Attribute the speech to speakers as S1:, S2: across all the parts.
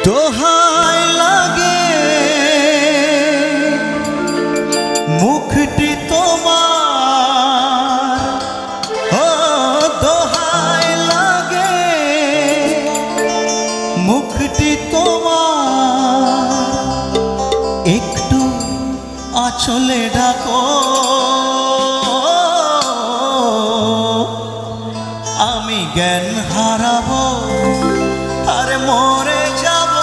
S1: দোহাই লাগে মুখটি তোমার, ও দোহাই লাগে মুখটি তোমার, একটু আঁচলে ঢাকো, আমি জ্ঞান হারাবো আর মরে যাব,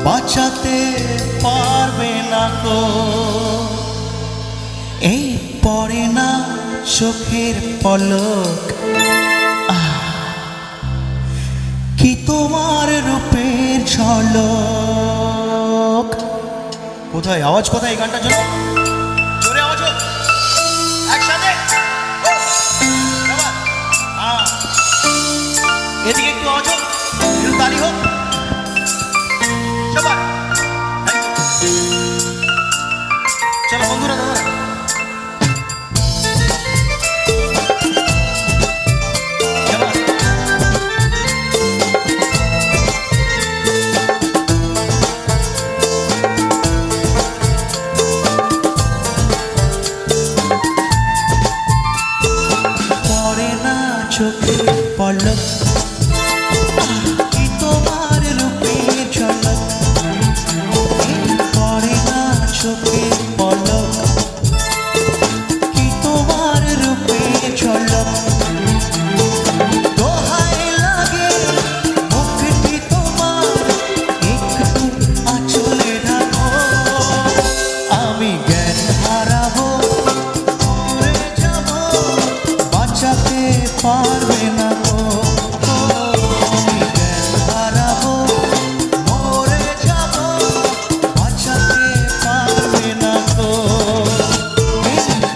S1: বাঁচাতে পারবে না কো। এই পড়ে না চোখের পলক, কি তোমার রূপের ঝলক। কোথায় আওয়াজ, কোথায় এই গানটার জন্য জোরে আওয়াজ হোক একসাথে, এদিকে একটু আওয়াজ হোক, একটু তালি হোক সবার। চলো বন্ধুরা, দাদা পড়ে না চোখে পলক, কি তোমার রূপের ঝলক। পড়ে না চোখে পলক, কি তোমার রূপের ঝলক। দোহাই লাগে মুখটি তোমার, একটু আঁচলে ঢাকো, আমি জ্ঞান হারাবো, মরে যাব, বাঁচাতে পারবে না গো। আমি জ্ঞান হারাবো, মরে যাব, বাঁচাতে পারবে না গো।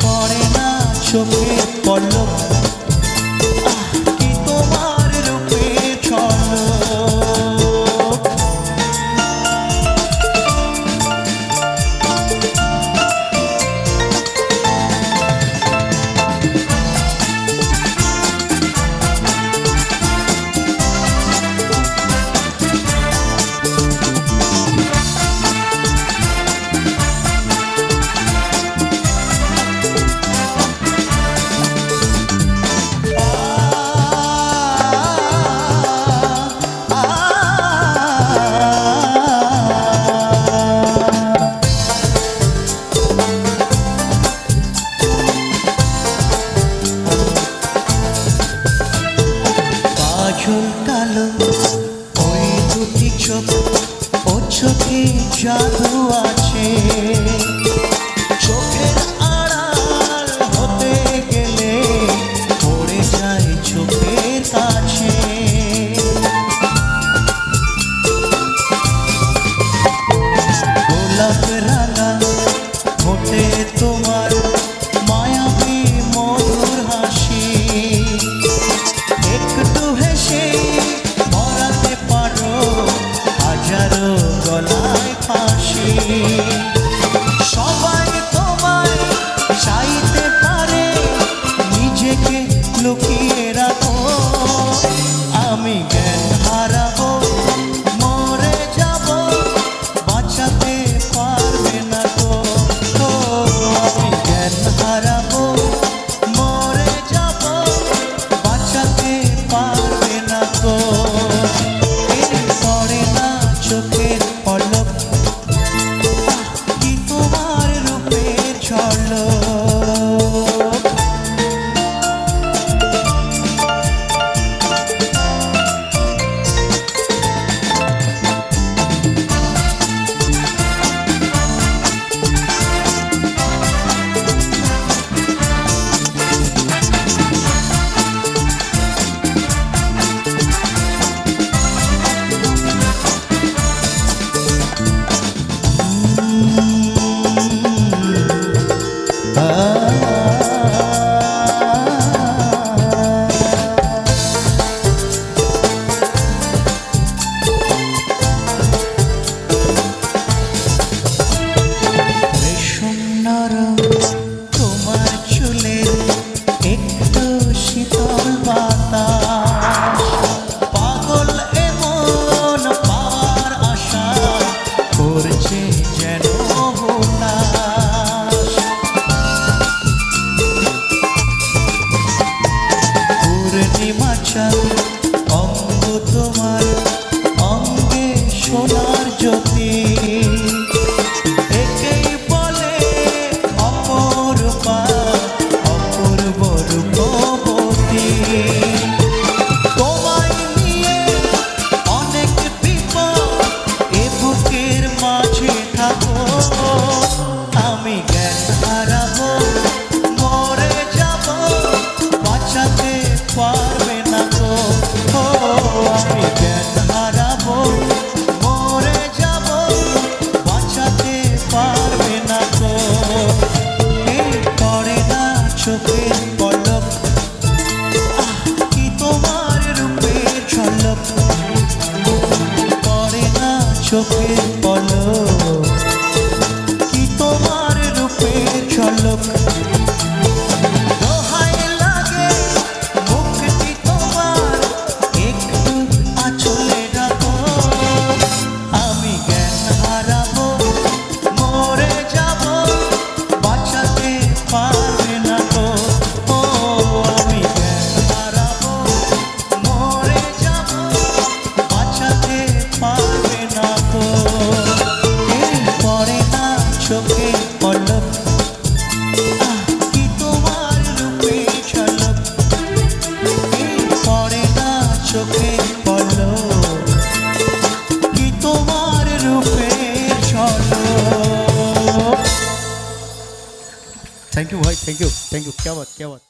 S1: পড়ে না চোখে পলক, কি তোমার রূপে ঝলক। কাজল কালো ওই দুটি চোখ, ও চোখে জাদু আছে, চোখের আড়াল হতে গেলে পড়ে যায় চোখের কাছে। গোলাপ রাঙা ঠোঁটে তোমার মায়াবী মধুর হাসি, একটু হেসে মরাতে পারো হাজারো গলায় ফাঁসি। চোখের পলক, কি তোমার রূপের ঝলক। দোহাই লাগে মুখটি তোমার, একটু আঁচলে রাখো। আমি জ্ঞান হারাবো, মরে যাব, বাঁচাতে পারবে না তো। ও আমি জ্ঞান হারাবো, মরে যাব, বাঁচাতে পারবে না তো। এই পড়ে না চোখে পলক, কি তোমার রূপের ঝলক। এই পড়ে না চোখে পলক, কি তোমার রূপের ঝলক। থ্যাংক ইউ ভাই, থ্যাংক ইউ, থ্যাংক ইউ। क्या बात, क्या बात।